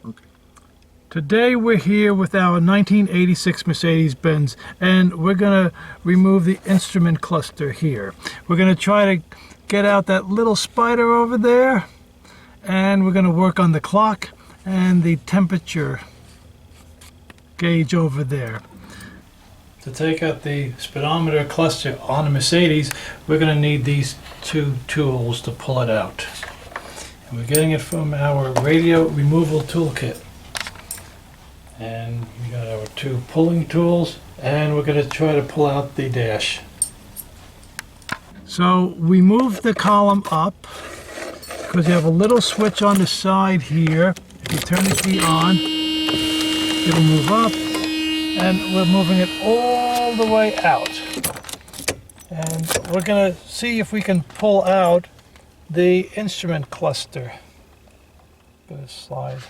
Okay. Today we're here with our 1986 Mercedes-Benz, and we're going to remove the instrument cluster here. We're going to try to get out that little spider over there, and we're going to work on the clock and the temperature gauge over there. To take out the speedometer cluster on a Mercedes, we're going to need these two tools to pull it out. And we're getting it from our radio removal toolkit. And we got our two pulling tools, and we're going to try to pull out the dash. So we move the column up because you have a little switch on the side here. If you turn the key on, it'll move up, and we're moving it all the way out. And we're going to see if we can pull out the instrument cluster. Gonna slide.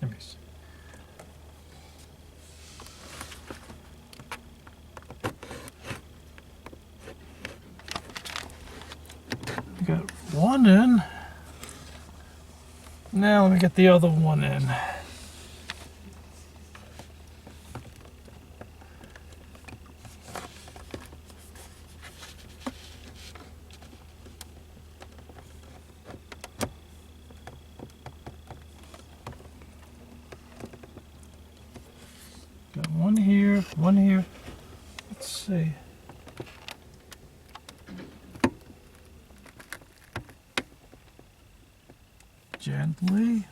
Let me see. We got one in. Now let me get the other one in. Got one here, one here. Let's see. Gently.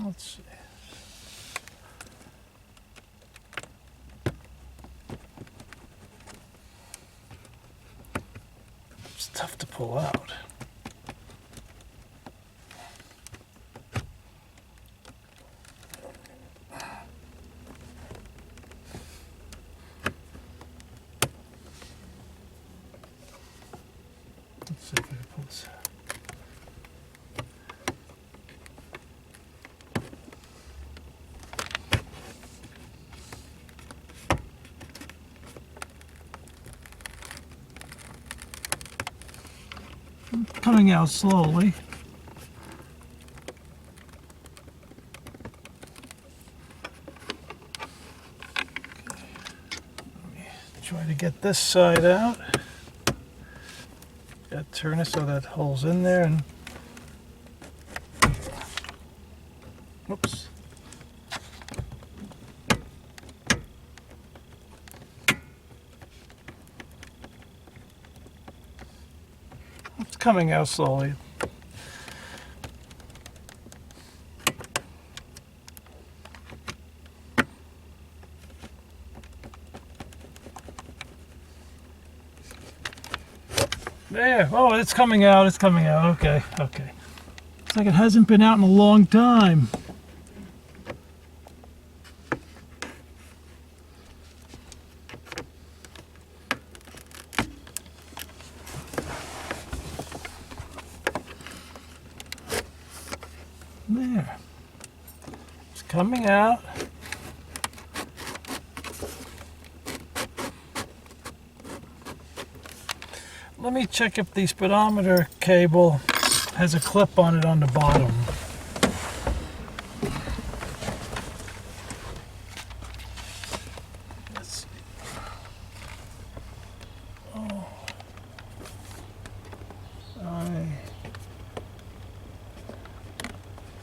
Let's see. It's tough to pull out. Let's see if I can pull this out. Coming out slowly. Let me try to get this side out. Got to turn it so that hole's in there, and whoops. It's coming out slowly. There. Oh, it's coming out. It's coming out. Okay. Okay. Looks like it hasn't been out in a long time. There. It's coming out. Let me check if the speedometer cable has a clip on it on the bottom. Let's see. Oh.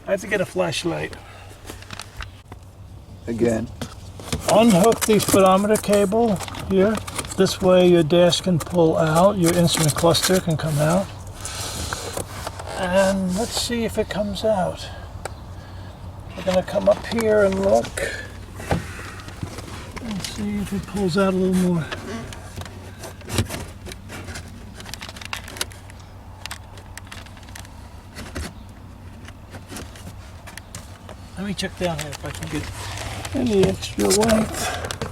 I have to get a flashlight. Again. Unhook the speedometer cable here. This way your dash can pull out, your instrument cluster can come out. And let's see if it comes out. We're going to come up here and look. And see if it pulls out a little more. Let me check down here if I can get any extra length.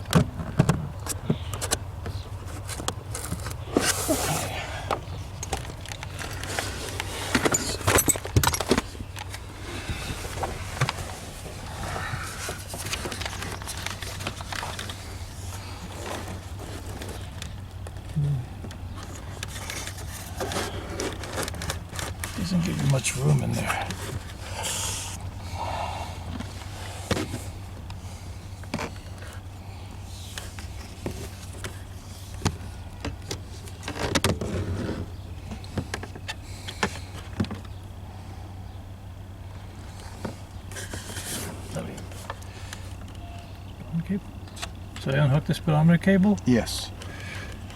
give you much room in there. Okay. So I unhook the speedometer cable? Yes.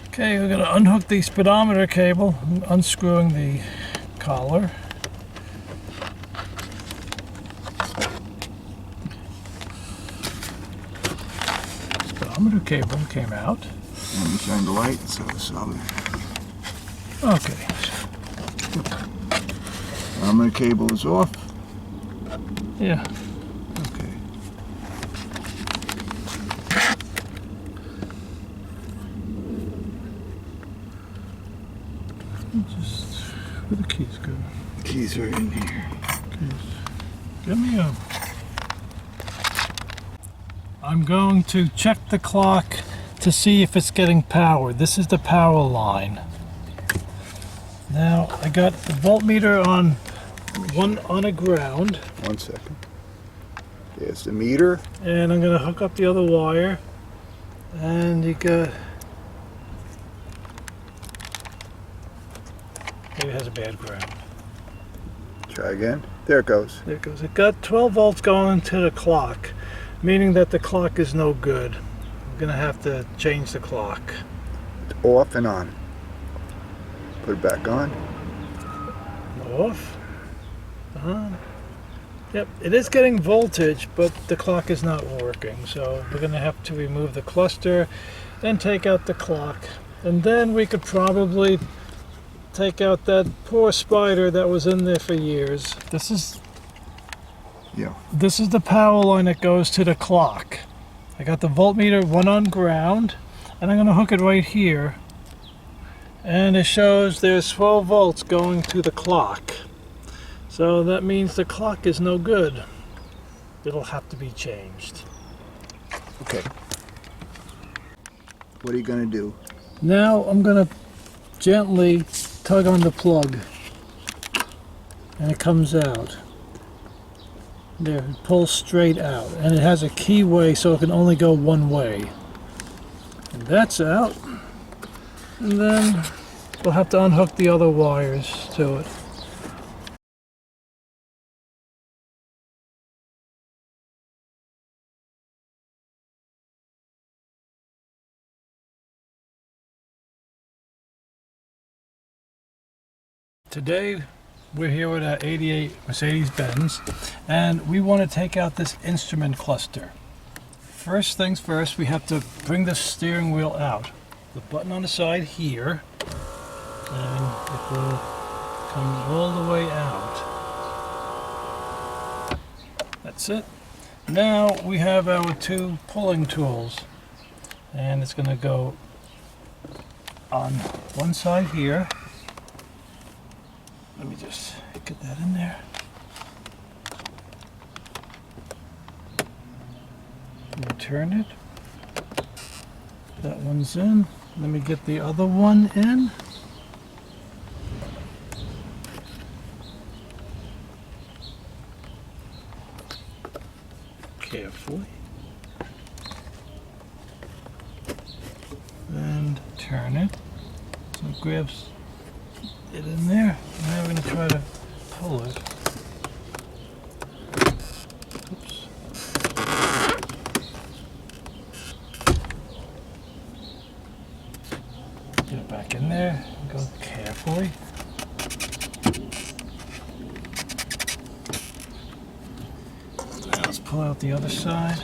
Okay, we're going to unhook the speedometer cable, unscrewing the collar. Speedometer cable came out. Let me shine the light so it's solid. Okay. Speedometer cable is off. Yeah. Okay. Just where the keys go? Keys are in here. Keys. Give me a. I'm going to check the clock to see if it's getting power. This is the power line. Now I got the voltmeter on a ground, 1 second. There's the meter. and I'm going to hook up the other wire. And you got. Maybe it has a bad ground. Try again. There it goes. There it goes. It got 12 volts going to the clock, meaning that the clock is no good. I'm going to have to change the clock. It's off and on. Put it back on. Off. On. Yep, it is getting voltage, but the clock is not working. So we're going to have to remove the cluster, then take out the clock. And then we could probably take out that poor spider that was in there for years. This is the power line that goes to the clock. I got the voltmeter one on ground, and I'm going to hook it right here. And it shows there's 12 volts going to the clock. So that means the clock is no good. It'll have to be changed. Okay. What are you going to do? Now I'm going to gently tug on the plug, and it comes out. There, it pulls straight out, and it has a keyway so it can only go one way. And that's out. And then we'll have to unhook the other wires to it. Today we're here with our 88 Mercedes-Benz, and we want to take out this instrument cluster. First things first, we have to bring the steering wheel out. The button on the side here, and it will come all the way out. That's it. Now we have our two pulling tools, and it's going to go on one side here. Let me just get that in there. And turn it. That one's in. Let me get the other one in. Carefully. And turn it. So it grabs it in there. Now we're going to try to pull it. Oops. Get it back in there. Go carefully. Now let's pull out the other side.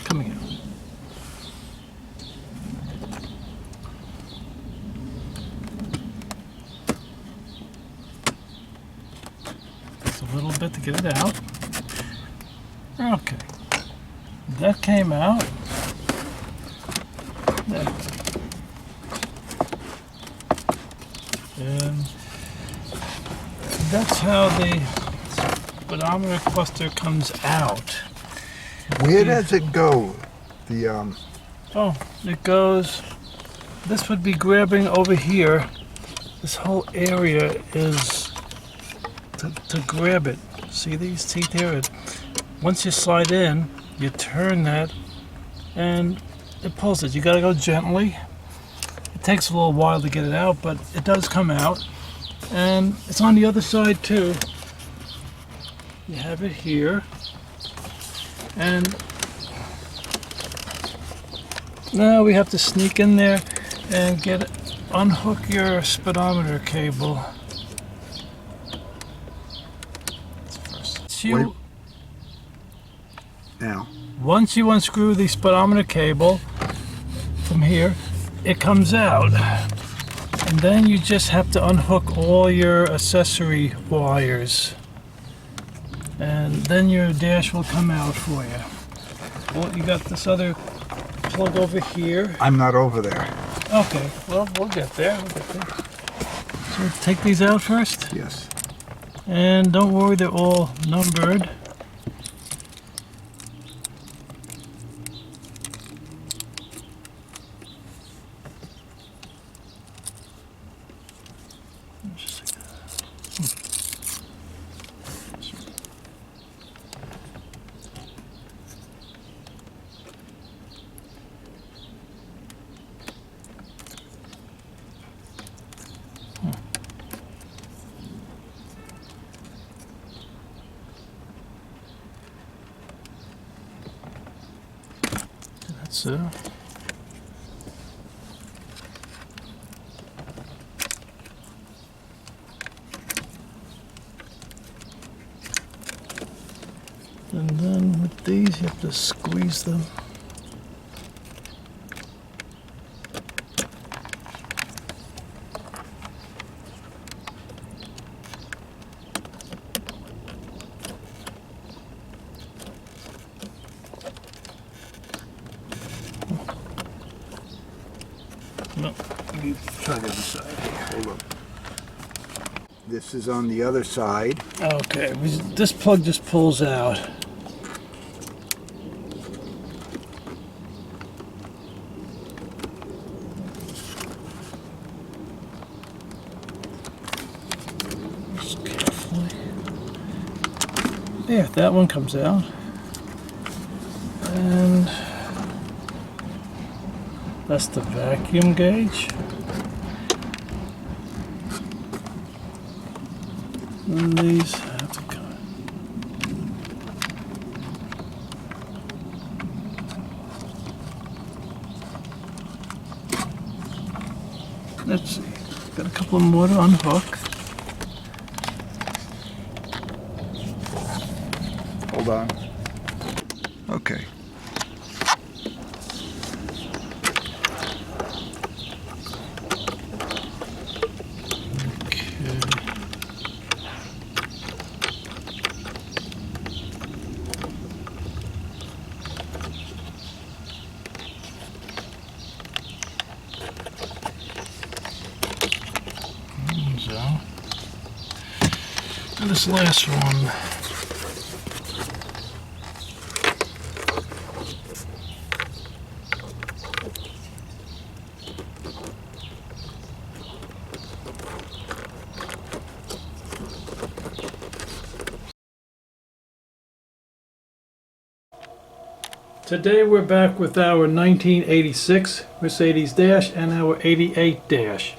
Coming out. Just a little bit to get it out. Okay. That came out. There. And that's how the speedometer cluster comes out. Where does it go? The Oh, it goes, this would be grabbing over here. This whole area is to grab it. See these teeth here? Once you slide in, you turn that and it pulls it. You gotta go gently. It takes a little while to get it out, but it does come out. And it's on the other side too. You have it here. And now we have to sneak in there and unhook your speedometer cable. Wait. Now. Once you unscrew the speedometer cable from here, it comes out. And then you just have to unhook all your accessory wires. And then your dash will come out for you. Well, you got this other plug over here. I'm not over there. Okay, well, we'll get there. So take these out first. Yes. And don't worry, they're all numbered. So and then with these you have to squeeze them. No, you try the other side. Hold on. This is on the other side. Okay, this plug just pulls out. Just carefully. There, that one comes out. And that's the vacuum gauge. And these have to come. Let's see. Got a couple more to unhook. Hold on. Okay. And this last one. Today we're back with our 1986 Mercedes Dash and our 88 Dash.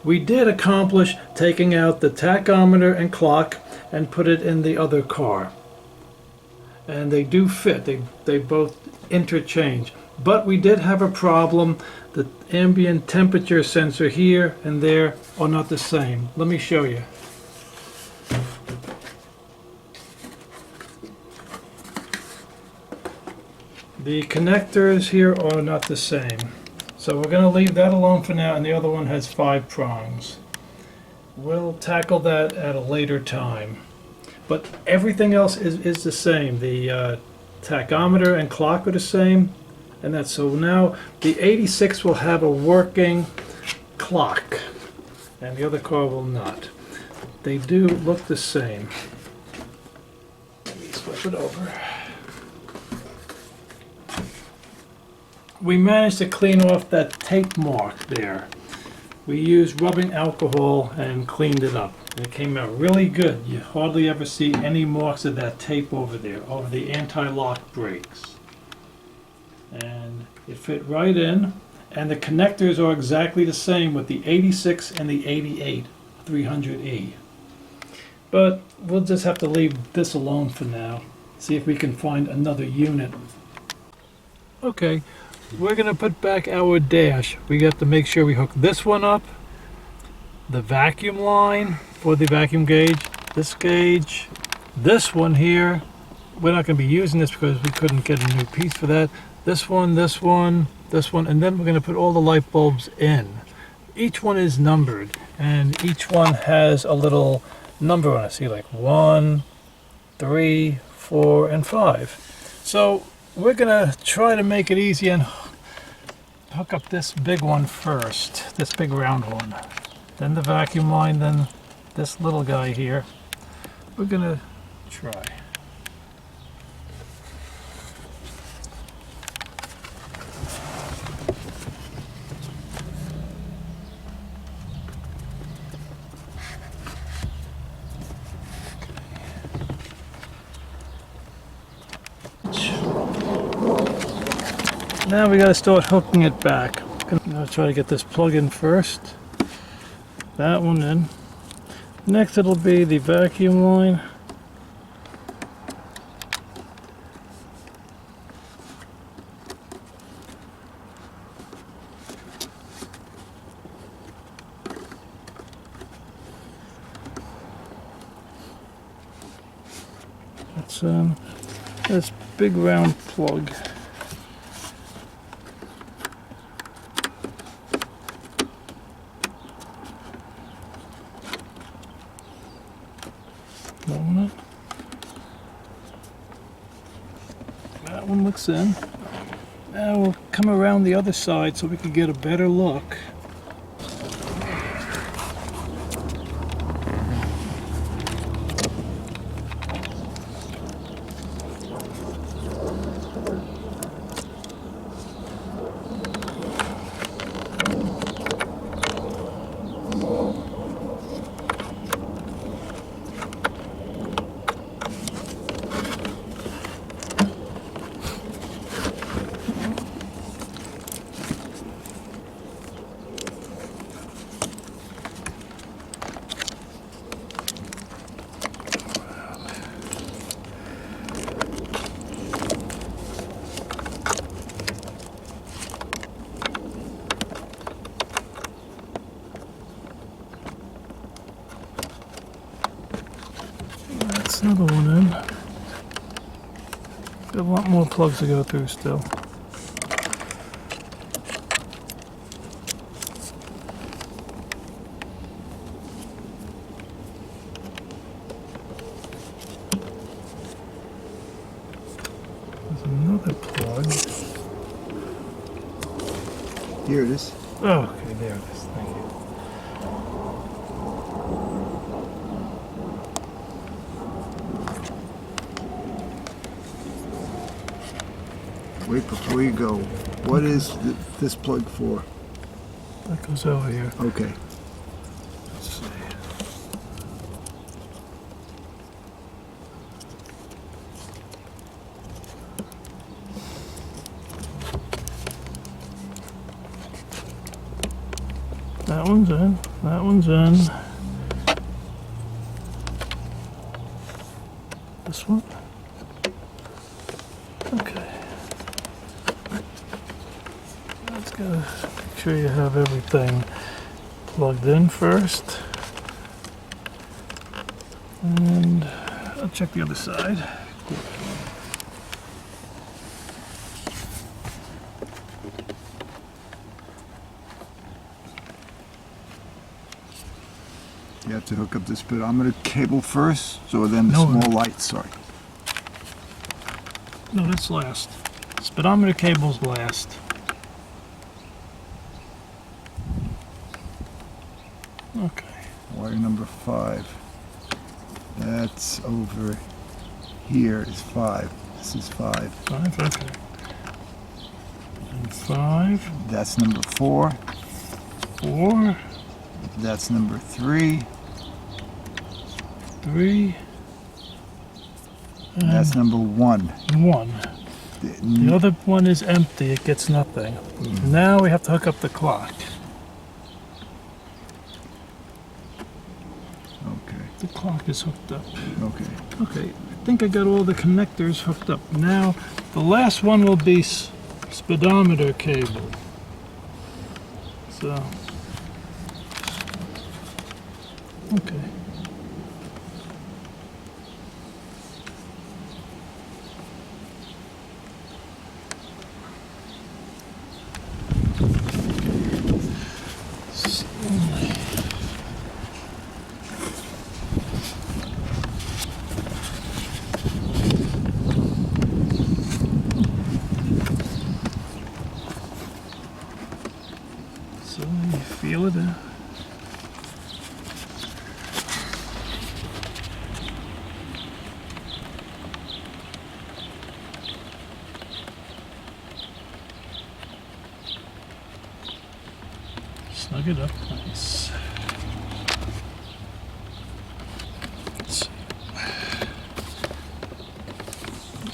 We did accomplish taking out the tachometer and clock and put it in the other car. And they do fit, they both interchange. But we did have a problem. The ambient temperature sensor here and there are not the same. Let me show you. The connectors here are not the same. So we're going to leave that alone for now, and the other one has 5 prongs. We'll tackle that at a later time. But everything else is the same. The tachometer and clock are the same. And that's so now the 86 will have a working clock, and the other car will not. they do look the same. Let me flip it over. We managed to clean off that tape mark there. We used rubbing alcohol and cleaned it up. It came out really good. You hardly ever see any marks of that tape over there, over the anti-lock brakes. And it fit right in, and the connectors are exactly the same with the 86 and the 88 300E. But we'll just have to leave this alone for now. See if we can find another unit. Okay, we're gonna put back our dash. We have to make sure we hook this one up, the vacuum line for the vacuum gauge, this one here. We're not gonna be using this because we couldn't get a new piece for that. This one, this one, this one, and then we're gonna put all the light bulbs in. Each one is numbered, and each one has a little number on it. See, like 1, 3, 4, and 5. So we're gonna try to make it easy and hook up this big one first, this big round one. Then the vacuum line, then this little guy here. We're gonna try. Now we got to start hooking it back. I'm going to try to get this plug in first. That one in. Next it'll be the vacuum line. That's this big round plug. That one looks in. Now we'll come around the other side so we can get a better look. That's another one in. Got a lot more plugs to go through still. There's another plug. Here it is. Oh, okay, there it is. Thank you. Wait, before you go, what is this plug for? That goes over here. Okay. Let's see. That one's in. That one's in. This one? Okay. Let's go make sure you have everything plugged in first. And I'll check the other side. You have to hook up the speedometer cable first, or then the No. small lights, sorry. No, that's last. Speedometer cable's last. Okay. Wire number 5. That's over here is 5. This is 5. 5, okay. And 5, That's number 4. 4, That's number 3. 3, and That's number 1. 1. The other one is empty, it gets nothing. Now we have to hook up the clock. Okay. The clock is hooked up. Okay. Okay, I think I got all the connectors hooked up. Now, the last one will be speedometer cable. So, okay. So you feel it. Snug it up nice. Let's see.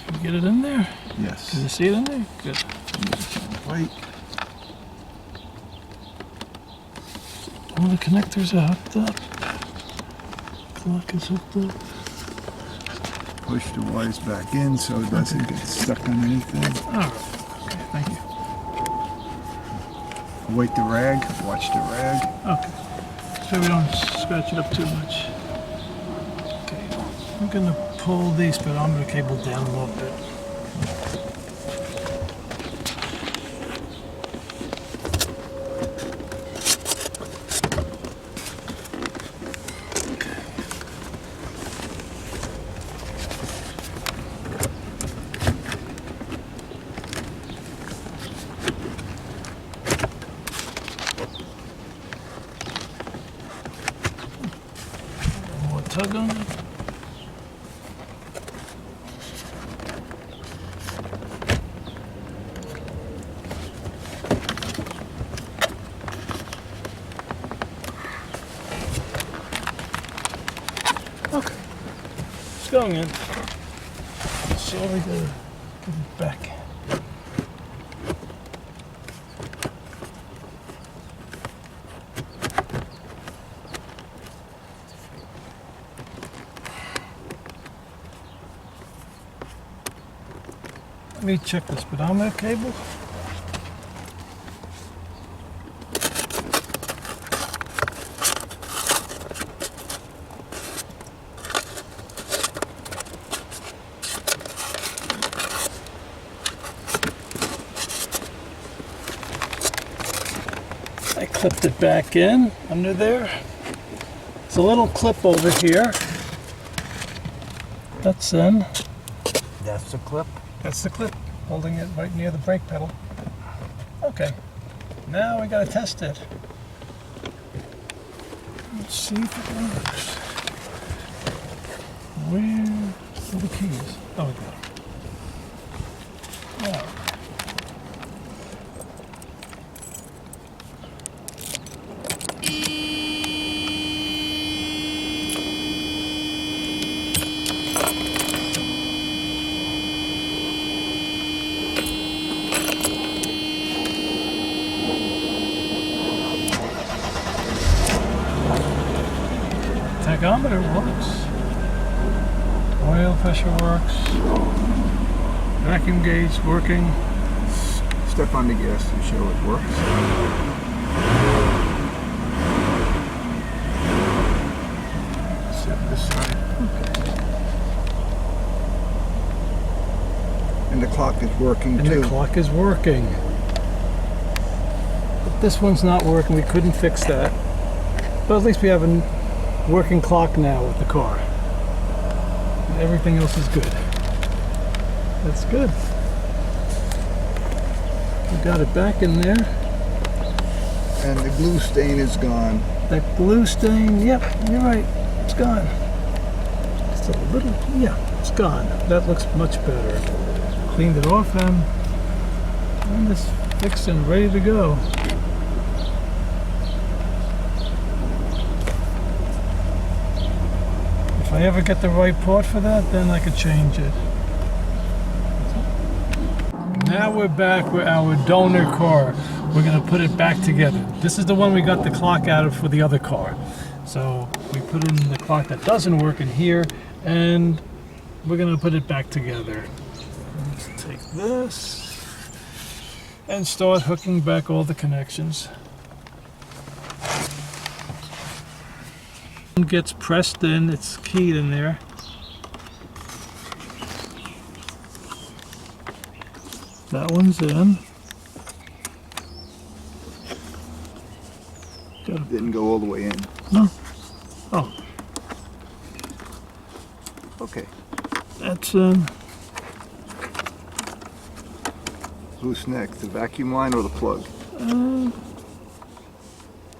Can you get it in there? Yes. Can you see it in there? Good. Wait. All the connectors are hooked up. Clock is hooked up. Push the wires back in so it doesn't get stuck on anything. Alright. Okay, thank you. Wait the rag. Watch the rag. Okay. So we don't scratch it up too much. Okay. I'm gonna pull the speedometer cable down a little bit. More tug on it. Okay, it's going in. So we gotta get it back. Let me check the speedometer cable. I clipped it back in under there. It's a little clip over here. That's in. That's the clip. That's the clip, holding it right near the brake pedal. Okay, now we gotta test it. Let's see if it works. Where are the keys? Oh, we got them. Now, tachometer works. Oil pressure works. Vacuum gauge working. Step on the gas to show it works. Set this side. And the clock is working And too. the clock is working. But this one's not working. We couldn't fix that. But at least we have a working clock now with the car. And everything else is good. That's good. We got it back in there. And the glue stain is gone. That glue stain, yep, you're right. It's gone. It's a little, yeah, it's gone. That looks much better. Cleaned it off and it's fixed and ready to go. If I ever get the right port for that, then I could change it. Now we're back with our donor car. We're gonna put it back together. This is the one we got the clock out of for the other car. So we put in the clock that doesn't work in here, and we're gonna put it back together. Let's take this and start hooking back all the connections. It gets pressed in, it's keyed in there. That one's in. Didn't go all the way in. No. Oh, Okay. that's in. Who's next? The vacuum line or the plug?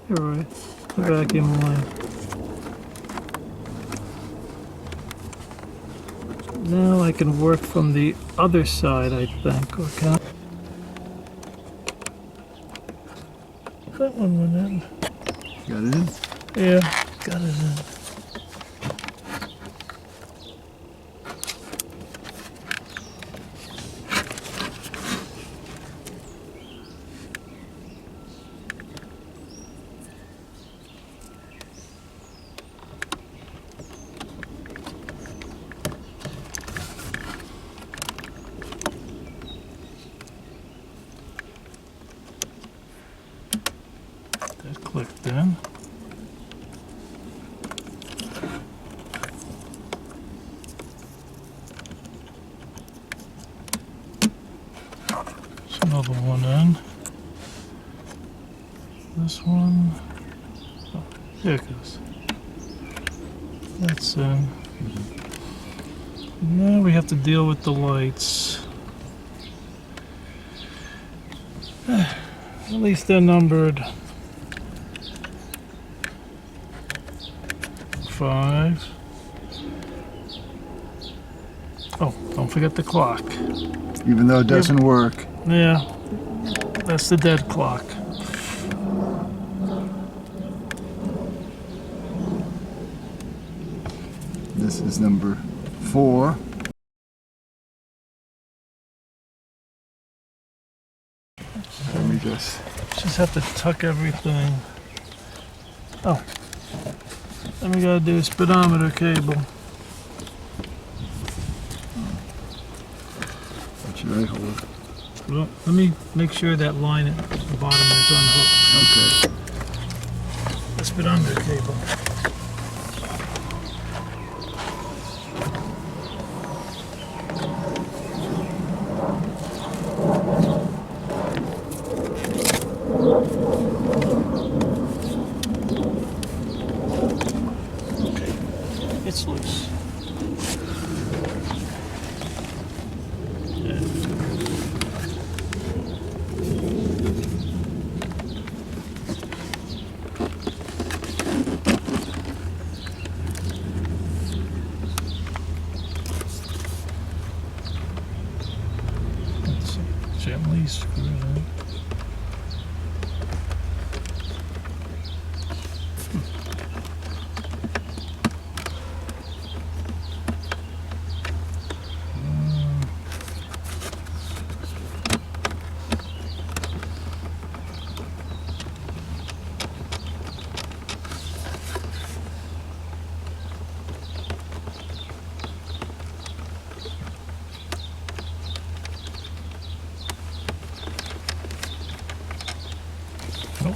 You're right. The vacuum line. Now I can work from the other side, I think. Or can I? That one went in. Got it in? Yeah, got it in. That clicked in. There's another one in. This one. Oh, there it goes. That's in. Now we have to deal with the lights. At least they're numbered. 5. Oh, don't forget the clock. Even though it doesn't work. Yeah, that's the dead clock. This is number 4. Let me Just have to tuck everything. Oh, then we gotta do a speedometer cable. What should I hold? Well, let me make sure that line at the bottom is unhooked. Okay. The speedometer cable. Okay, it's loose. Gently screw it in. Nope.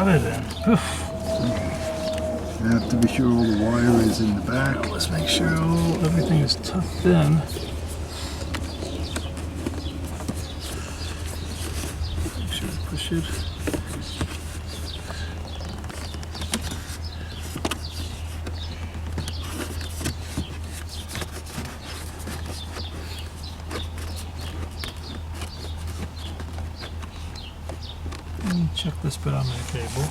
got it in. Poof. You have to be sure all the wire is in the back. Let's make sure everything is tucked in. Make sure to push it. Let me check this bit on my cable.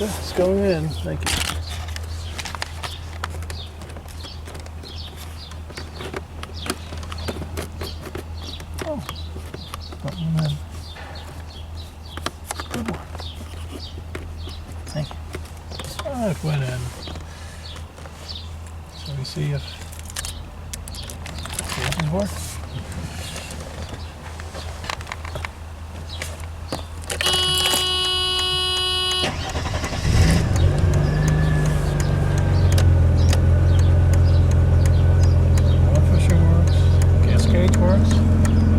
It's going in. Thank you. Oh, got one in. Good one. Thank you. Oh, it went in. So we see if it works.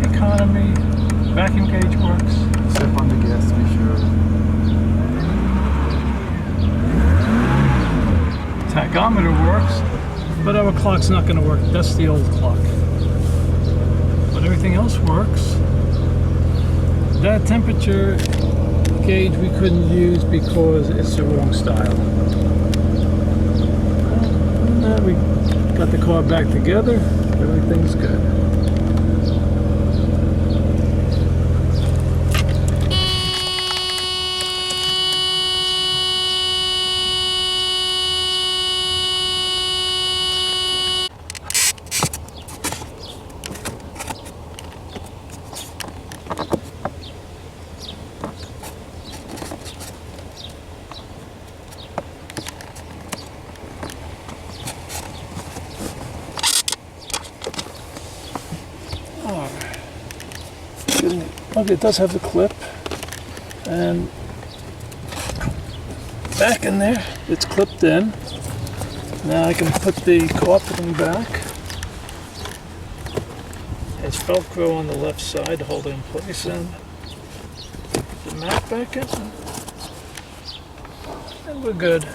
Economy, vacuum gauge works. Step on the gas to be sure. Tachometer works, but our clock's not going to work. That's the old clock. But everything else works. That temperature gauge we couldn't use because it's the wrong style. And now we got the car back together. Everything's good. Okay, it does have the clip, and back in there, it's clipped in. Now I can put the carpeting back. It's Velcro on the left side to hold it in place, and put the mat back in, and we're good.